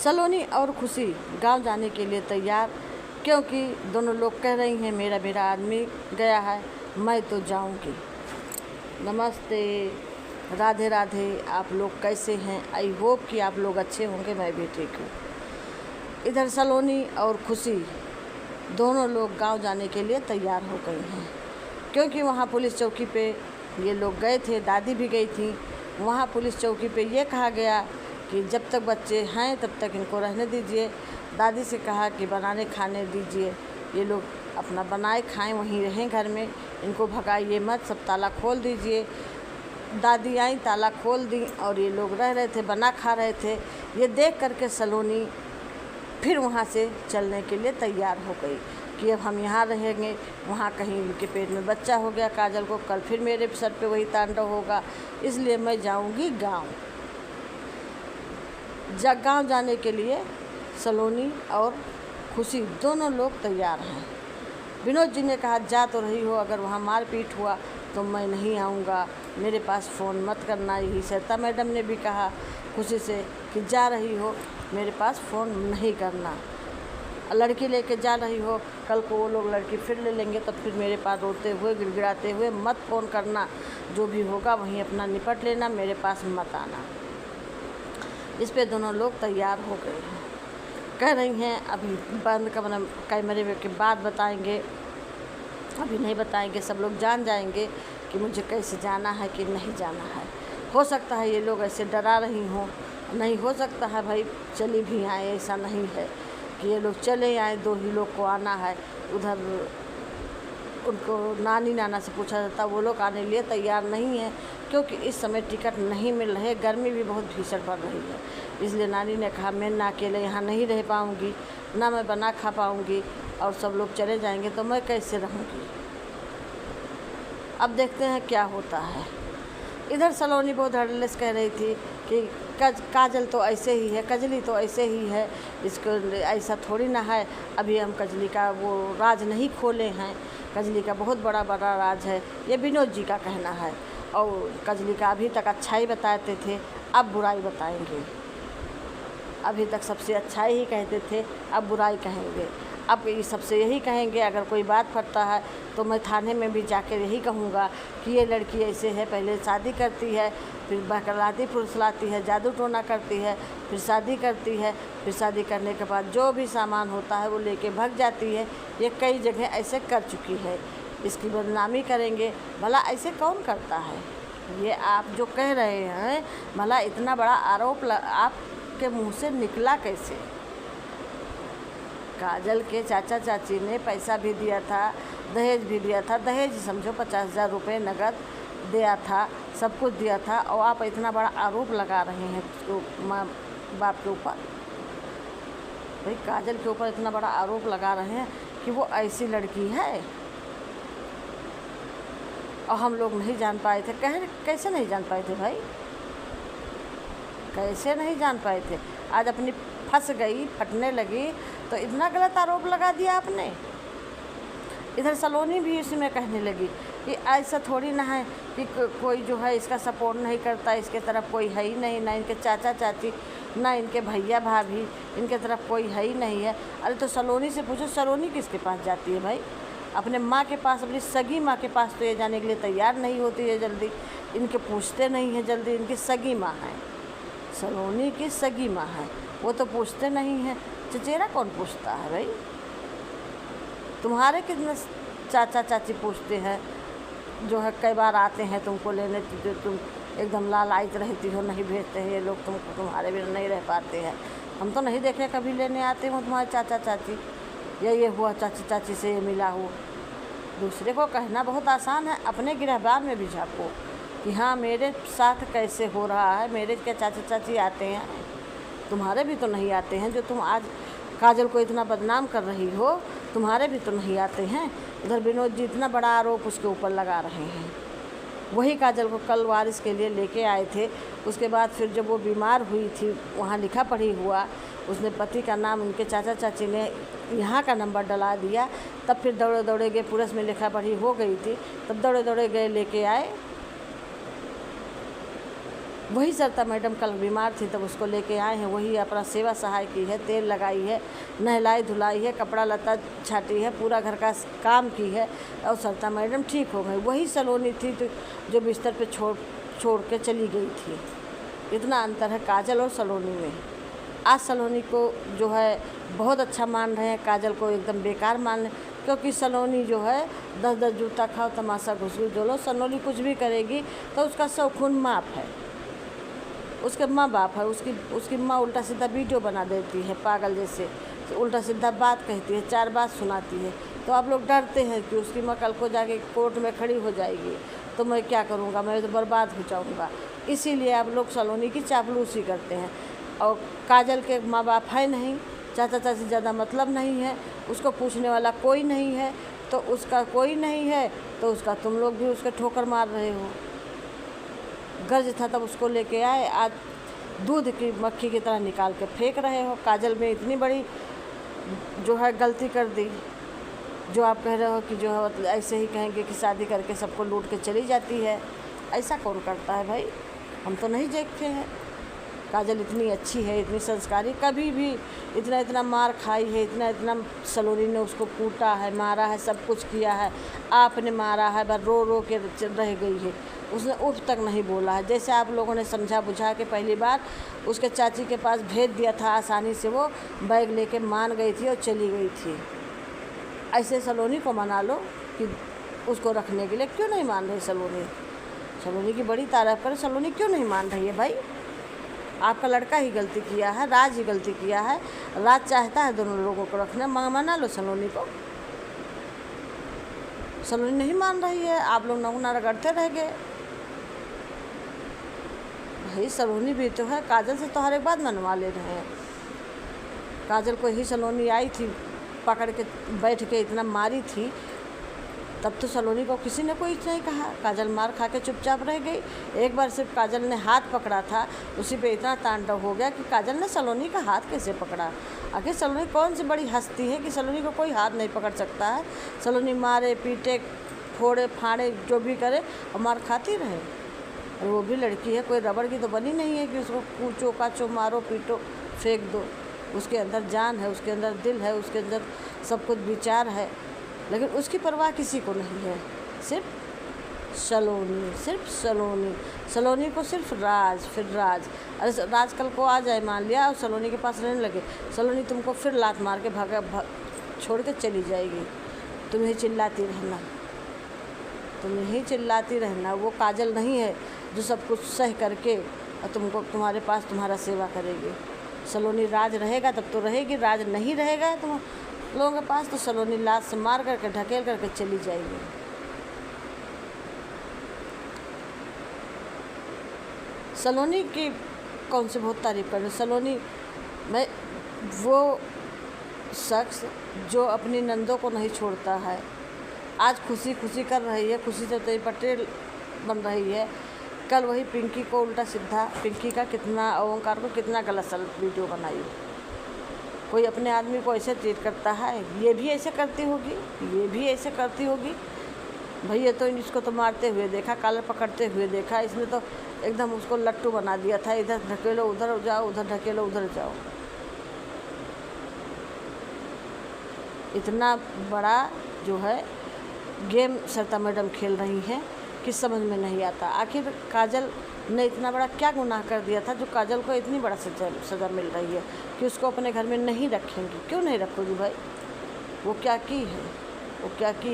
सलोनी और खुशी गांव जाने के लिए तैयार, क्योंकि दोनों लोग कह रही हैं मेरा आदमी गया है, मैं तो जाऊंगी। नमस्ते, राधे राधे। आप लोग कैसे हैं? आई होप कि आप लोग अच्छे होंगे, मैं भी ठीक हूँ। इधर सलोनी और खुशी दोनों लोग गांव जाने के लिए तैयार हो गई हैं, क्योंकि वहाँ पुलिस चौकी पे ये लोग गए थे, दादी भी गई थी। वहाँ पुलिस चौकी पे ये कहा गया कि जब तक बच्चे हैं तब तक इनको रहने दीजिए। दादी से कहा कि बनाने खाने दीजिए, ये लोग अपना बनाए खाएं, वहीं रहें घर में, इनको भगाइए मत, सब ताला खोल दीजिए। दादी आई, ताला खोल दी और ये लोग रह रहे थे, बना खा रहे थे। ये देख करके सलोनी फिर वहाँ से चलने के लिए तैयार हो गई कि अब हम यहाँ रहेंगे, वहाँ कहीं उनके पेट में बच्चा हो गया काजल को, कल फिर मेरे सर पे वही तांडव होगा, इसलिए मैं जाऊँगी गाँव। गाँव जाने के लिए सलोनी और खुशी दोनों लोग तैयार हैं। विनोद जी ने कहा जा तो रही हो, अगर वहाँ मारपीट हुआ तो मैं नहीं आऊँगा, मेरे पास फ़ोन मत करना। यही सरिता मैडम ने भी कहा खुशी से कि जा रही हो, मेरे पास फ़ोन नहीं करना। लड़की लेके जा रही हो, कल को वो लोग लड़की फिर ले लेंगे तो फिर मेरे पास रोते हुए गिड़गिड़ाते हुए मत फ़ोन करना, जो भी होगा वहीं अपना निपट लेना, मेरे पास मत आना। इस पे दोनों लोग तैयार हो गए हैं। कह रही हैं अभी बंद कैमरे के बाद बताएंगे, अभी नहीं बताएंगे, सब लोग जान जाएंगे कि मुझे कैसे जाना है कि नहीं जाना है। हो सकता है ये लोग ऐसे डरा रही हों, नहीं हो सकता है भाई चली भी आए, ऐसा नहीं है कि ये लोग चले आए, दो ही लोग को आना है। उधर उनको नानी नाना से पूछा जाता, वो लोग आने के लिए तैयार नहीं हैं, क्योंकि इस समय टिकट नहीं मिल रहे, गर्मी भी बहुत भीषण पड़ रही है। इसलिए नानी ने कहा मैं ना अकेले यहाँ नहीं रह पाऊँगी, ना मैं बना खा पाऊँगी, और सब लोग चले जाएंगे तो मैं कैसे रहूँगी। अब देखते हैं क्या होता है। इधर सलोनी बहुत हड़लेस कह रही थी कि काजल तो ऐसे ही है, कजली तो ऐसे ही है, इसको ऐसा थोड़ी ना है, अभी हम कजली का वो राज नहीं खोले हैं, कजली का बहुत बड़ा बड़ा राज है, ये विनोद जी का कहना है। और कजली का अभी तक अच्छाई बताते थे, अब बुराई बताएंगे। अभी तक सबसे अच्छाई ही कहते थे, अब बुराई कहेंगे। अब ये सबसे यही कहेंगे, अगर कोई बात फटता है तो मैं थाने में भी जाकर यही कहूँगा कि ये लड़की ऐसे है, पहले शादी करती है, फिर बहलाती फुसलाती है, जादू टोना करती है, फिर शादी करती है, फिर शादी करने के बाद जो भी सामान होता है वो लेके भाग जाती है। ये कई जगह ऐसे कर चुकी है, इसकी बदनामी करेंगे। भला ऐसे कौन करता है? ये आप जो कह रहे हैं, भला इतना बड़ा आरोप आपके मुँह से निकला कैसे? काजल के चाचा चाची ने पैसा भी दिया था, दहेज भी दिया था, दहेज समझो 50,000 रुपये नगद दिया था, सब कुछ दिया था, और आप इतना बड़ा आरोप लगा रहे हैं माँ बाप के ऊपर। भाई काजल के ऊपर इतना बड़ा आरोप लगा रहे हैं कि वो ऐसी लड़की है, और हम लोग नहीं जान पाए थे। कैसे नहीं जान पाए थे भाई, कैसे नहीं जान पाए थे? आज अपनी फंस गई, फटने लगी तो इतना गलत आरोप लगा दिया आपने। इधर सलोनी भी इसमें कहने लगी कि ऐसा थोड़ी ना है कि कोई जो है इसका सपोर्ट नहीं करता, इसके तरफ कोई है ही नहीं, ना इनके चाचा चाची, ना इनके भैया भाभी, इनके तरफ कोई है ही नहीं है। अरे तो सलोनी से पूछो, सलोनी किसके पास जाती है भाई? अपने माँ के पास, अपनी सगी माँ के पास तो ये जाने के लिए तैयार नहीं होती है जल्दी, इनके पूछते नहीं हैं जल्दी। इनकी सगी माँ है, सलोनी की सगी माँ है, वो तो पूछते नहीं हैं। चचेरा कौन पूछता है भाई? तुम्हारे कितने चाचा चाची पूछते हैं, जो है कई बार आते हैं तुमको लेने, जो तुम एकदम लालायित रहती हो, नहीं भेजते हैं ये लोग तुमको, तुम्हारे बिना नहीं रह पाते हैं। हम तो नहीं देखे कभी लेने आते हो तुम्हारे चाचा चाची, या ये हुआ चाची चाची से ये मिला हो। दूसरे को कहना बहुत आसान है, अपने गिरहबार में भी झाँको कि हाँ मेरे साथ कैसे हो रहा है, मेरे क्या चाचा चाची आते हैं, तुम्हारे भी तो नहीं आते हैं। जो तुम आज काजल को इतना बदनाम कर रही हो, तुम्हारे भी तो नहीं आते हैं। उधर विनोद जी इतना बड़ा आरोप उसके ऊपर लगा रहे हैं। वही काजल को कल वारिस के लिए लेके आए थे, उसके बाद फिर जब वो बीमार हुई थी, वहाँ लिखा पढ़ी हुआ, उसने पति का नाम उनके चाचा चाची ने यहाँ का नंबर डला दिया, तब फिर दौड़े दौड़े गए, पुलिस में लिखा पढ़ी हो गई थी, तब दौड़े दौड़े गए लेके आए। वही सरिता मैडम कल बीमार थी तब उसको लेके आए हैं, वही अपना सेवा सहाय की है, तेल लगाई है, नहलाई धुलाई है, कपड़ा लत्ता छाटी है, पूरा घर का काम की है और सरिता मैडम ठीक हो गई। वही सलोनी थी जो बिस्तर पे छोड़ के चली गई थी। इतना अंतर है काजल और सलोनी में। आज सलोनी को जो है बहुत अच्छा मान रहे हैं, काजल को एकदम बेकार मान रहे हैं, क्योंकि सलोनी जो है 10-10 जूता खाओ तमाशा घुसू जो लो, सलोनी कुछ भी करेगी तो उसका सब खून माफ़ है, उसके माँ बाप है, उसकी माँ उल्टा सीधा वीडियो बना देती है पागल जैसे, उल्टा सीधा बात कहती है, 4 बात सुनाती है। तो आप लोग डरते हैं कि उसकी माँ कल को जाके कोर्ट में खड़ी हो जाएगी तो मैं क्या करूँगा, मैं तो बर्बाद हो जाऊँगा। इसीलिए आप लोग सलोनी की चापलूसी करते हैं। और काजल के माँ बाप है नहीं, चाचा चाची ज़्यादा मतलब नहीं है, उसको पूछने वाला कोई नहीं है, तो उसका कोई नहीं है तो उसका तुम लोग भी उसके ठोकर मार रहे हो। गर्ज था तब उसको लेके आए, आज दूध की मक्खी की तरह निकाल के फेंक रहे हो। काजल में इतनी बड़ी जो है गलती कर दी, जो आप कह रहे हो कि जो है ऐसे ही कहेंगे कि शादी करके सबको लूट के चली जाती है। ऐसा कौन करता है भाई, हम तो नहीं देखते हैं। काजल इतनी अच्छी है, इतनी संस्कारी, कभी भी इतना मार खाई है, इतना सलोनी ने उसको कूटा है, मारा है, सब कुछ किया है, आपने मारा है, बस रो रो के रह गई है, उसने उफ तक नहीं बोला है। जैसे आप लोगों ने समझा बुझा के पहली बार उसके चाची के पास भेज दिया था, आसानी से वो बैग लेके मान गई थी और चली गई थी। ऐसे सलोनी को मना लो कि उसको रखने के लिए, क्यों नहीं मान रही सलोनी की बड़ी तारीफ करें, सलोनी क्यों नहीं मान रही है भाई। आपका लड़का ही गलती किया है, राज ही गलती किया है, राज चाहता है दोनों लोगों को रखना, मना लो सलोनी को। सलोनी नहीं मान रही है, आप लोग नगुना रगड़ते रह गए। भाई सलोनी भी तो है, काजल से तो हर एक बात मनवा ले रहे हैं। काजल को ही सलोनी आई थी पकड़ के बैठ के इतना मारी थी, तब तो सलोनी को किसी ने कुछ नहीं कहा। काजल मार खा के चुपचाप रह गई। एक बार सिर्फ काजल ने हाथ पकड़ा था, उसी पे इतना तांडव हो गया कि काजल ने सलोनी का हाथ कैसे पकड़ा। आखिर सलोनी कौन सी बड़ी हस्ती है कि सलोनी को कोई हाथ नहीं पकड़ सकता है। सलोनी मारे पीटे फोड़े फाड़े जो भी करे और मार खाती रहे। और वो भी लड़की है, कोई रबड़ की तो बनी नहीं है कि उसको कूचो काचो मारो पीटो फेंक दो। उसके अंदर जान है, उसके अंदर दिल है, उसके अंदर सब कुछ विचार है, लेकिन उसकी परवाह किसी को नहीं है। सिर्फ सलोनी को सिर्फ राज, फिर राज। अरे राज कल को आ जाए मान लिया और सलोनी के पास रहने लगे, सलोनी तुमको फिर लात मार के छोड़ के चली जाएगी। तुम्हें चिल्लाती रहना, वो काजल नहीं है जो सब कुछ सह करके और तुम्हारे पास तुम्हारा सेवा करेगी। सलोनी राज रहेगा तब तो रहेगी, राज नहीं रहेगा तुम लोगों के पास तो सलोनी लात से मार करके ढकेल करके चली जाएगी। सलोनी की कौन से बहुत तारीफ कर रहे। सलोनी में वो शख्स जो अपनी नंदों को नहीं छोड़ता है, आज खुशी कर रही है, खुशी से तो पटेल बन रही है, कल वही पिंकी को उल्टा सीधा, पिंकी का कितना ओंकार को कितना गलत वीडियो बनाई। कोई अपने आदमी को ऐसे ट्रीट करता है, ये भी ऐसे करती होगी। भैया तो इसको तो मारते हुए देखा, कॉलर पकड़ते हुए देखा, इसने तो एकदम उसको लट्टू बना दिया था, इधर ढकेलो उधर जाओ, उधर ढकेलो उधर जाओ। इतना बड़ा जो है गेम सरिता मैडम खेल रही हैं कि समझ में नहीं आता। आखिर काजल ने इतना बड़ा क्या गुनाह कर दिया था जो काजल को इतनी बड़ा सज़ा मिल रही है कि उसको अपने घर में नहीं रखेंगी। क्यों नहीं रखोगी भाई, वो क्या की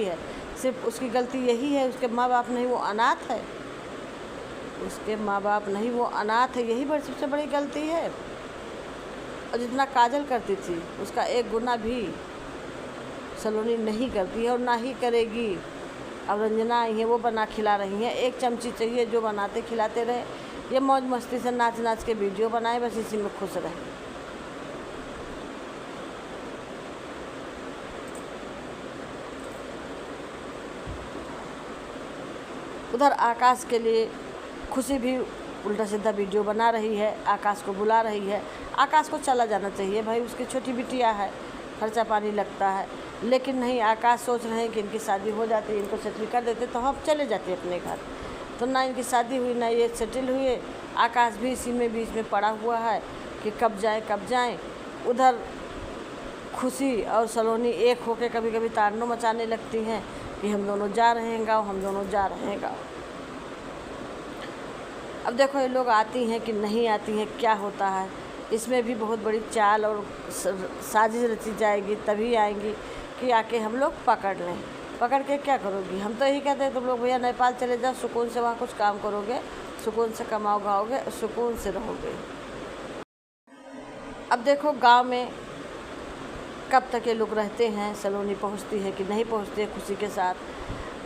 है। सिर्फ उसकी गलती यही है, उसके माँ बाप नहीं, वो अनाथ है, यही सबसे बड़ी गलती है। और जितना काजल करती थी उसका एक गुना भी सलोनी नहीं करती है और ना ही करेगी। अब रंजना आई है, वो बना खिला रही हैं, एक चमची चाहिए जो बनाते खिलाते रहे, ये मौज मस्ती से नाच के वीडियो बनाए, बस इसी में खुश रहे। उधर आकाश के लिए खुशी भी उल्टा सीधा वीडियो बना रही है, आकाश को बुला रही है। आकाश को चला जाना चाहिए भाई, उसकी छोटी बिटिया है, खर्चा पानी लगता है, लेकिन नहीं, आकाश सोच रहे हैं कि इनकी शादी हो जाती, इनको सेटल कर देते तो हम चले जाते अपने घर। तो ना इनकी शादी हुई, ना ये सेटल हुए, आकाश भी इसी में बीच में पड़ा हुआ है कि कब जाएं। उधर खुशी और सलोनी एक होके कभी कभी तांडव मचाने लगती हैं कि हम दोनों जा रहे हैं गाँव, हम दोनों जा रहे हैं गाँव। अब देखो ये लोग आती हैं कि नहीं आती हैं, क्या होता है। इसमें भी बहुत बड़ी चाल और साजिश रची जाएगी, तभी आएंगी कि आके हम लोग पकड़ लें। पकड़ के क्या करोगी? हम तो यही कहते हैं तुम लोग भैया नेपाल चले जाओ, सुकून से वहाँ कुछ काम करोगे, सुकून से कमाओ खाओगे, सुकून से रहोगे। अब देखो गांव में कब तक ये लोग रहते हैं, सलोनी पहुंचती है कि नहीं पहुंचती है खुशी के साथ।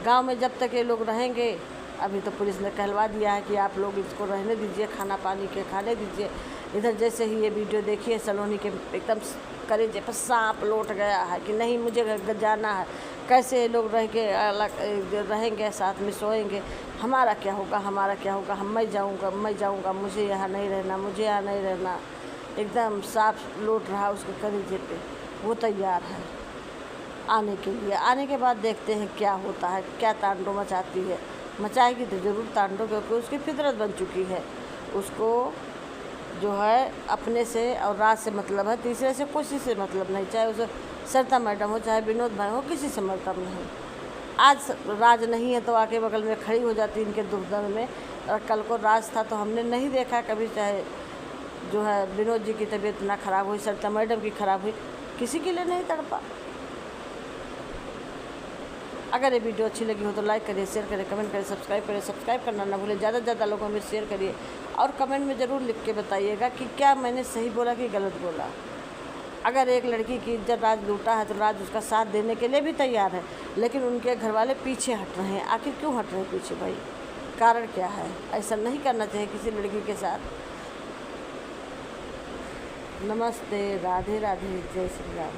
गांव में जब तक ये लोग रहेंगे, अभी तो पुलिस ने कहलवा दिया है कि आप लोग इसको रहने दीजिए, खाना पानी के खाने दीजिए। इधर जैसे ही ये वीडियो देखिए, सलोनी के एकदम कलेजे पर सांप लौट गया है कि नहीं मुझे घर जाना है। कैसे ये लोग रह के अलग रहेंगे, साथ में सोएंगे, हमारा क्या होगा, हमारा क्या होगा, मैं जाऊँगा, मुझे यहाँ नहीं रहना, मुझे यहाँ नहीं रहना। एकदम सांप लौट रहा उसके कलेजे पे। वो तैयार है आने के लिए। आने के बाद देखते हैं क्या होता है, क्या तांडव मचाती है। मचाएगी तो ज़रूर तांडव, क्योंकि उसकी फितरत बन चुकी है। उसको जो है अपने से और राज से मतलब है, तीसरे से किसी से मतलब नहीं। चाहे उसे सरिता मैडम हो, चाहे विनोद भाई हो, किसी से मतलब नहीं। आज राज नहीं है तो आके बगल में खड़ी हो जाती इनके दुख दर्द में। और कल को राज था तो हमने नहीं देखा कभी, चाहे जो है विनोद जी की तबीयत ना ख़राब हुई, सरिता मैडम की ख़राब हुई, किसी के लिए नहीं तड़पा। अगर ये वीडियो अच्छी लगी हो तो लाइक करिए, शेयर करिए, कमेंट करिए, सब्सक्राइब करिए। सब्सक्राइब करना ना भूलें, ज़्यादा से ज़्यादा लोगों में शेयर करिए और कमेंट में ज़रूर लिख के बताइएगा कि क्या मैंने सही बोला कि गलत बोला। अगर एक लड़की की इज्जत राज लूटा है तो राज उसका साथ देने के लिए भी तैयार है, लेकिन उनके घर वाले पीछे हट रहे हैं। आखिर क्यों हट रहे हैं पीछे भाई? कारण क्या है? ऐसा नहीं करना चाहिए किसी लड़की के साथ। नमस्ते, राधे राधे, जय श्री राम।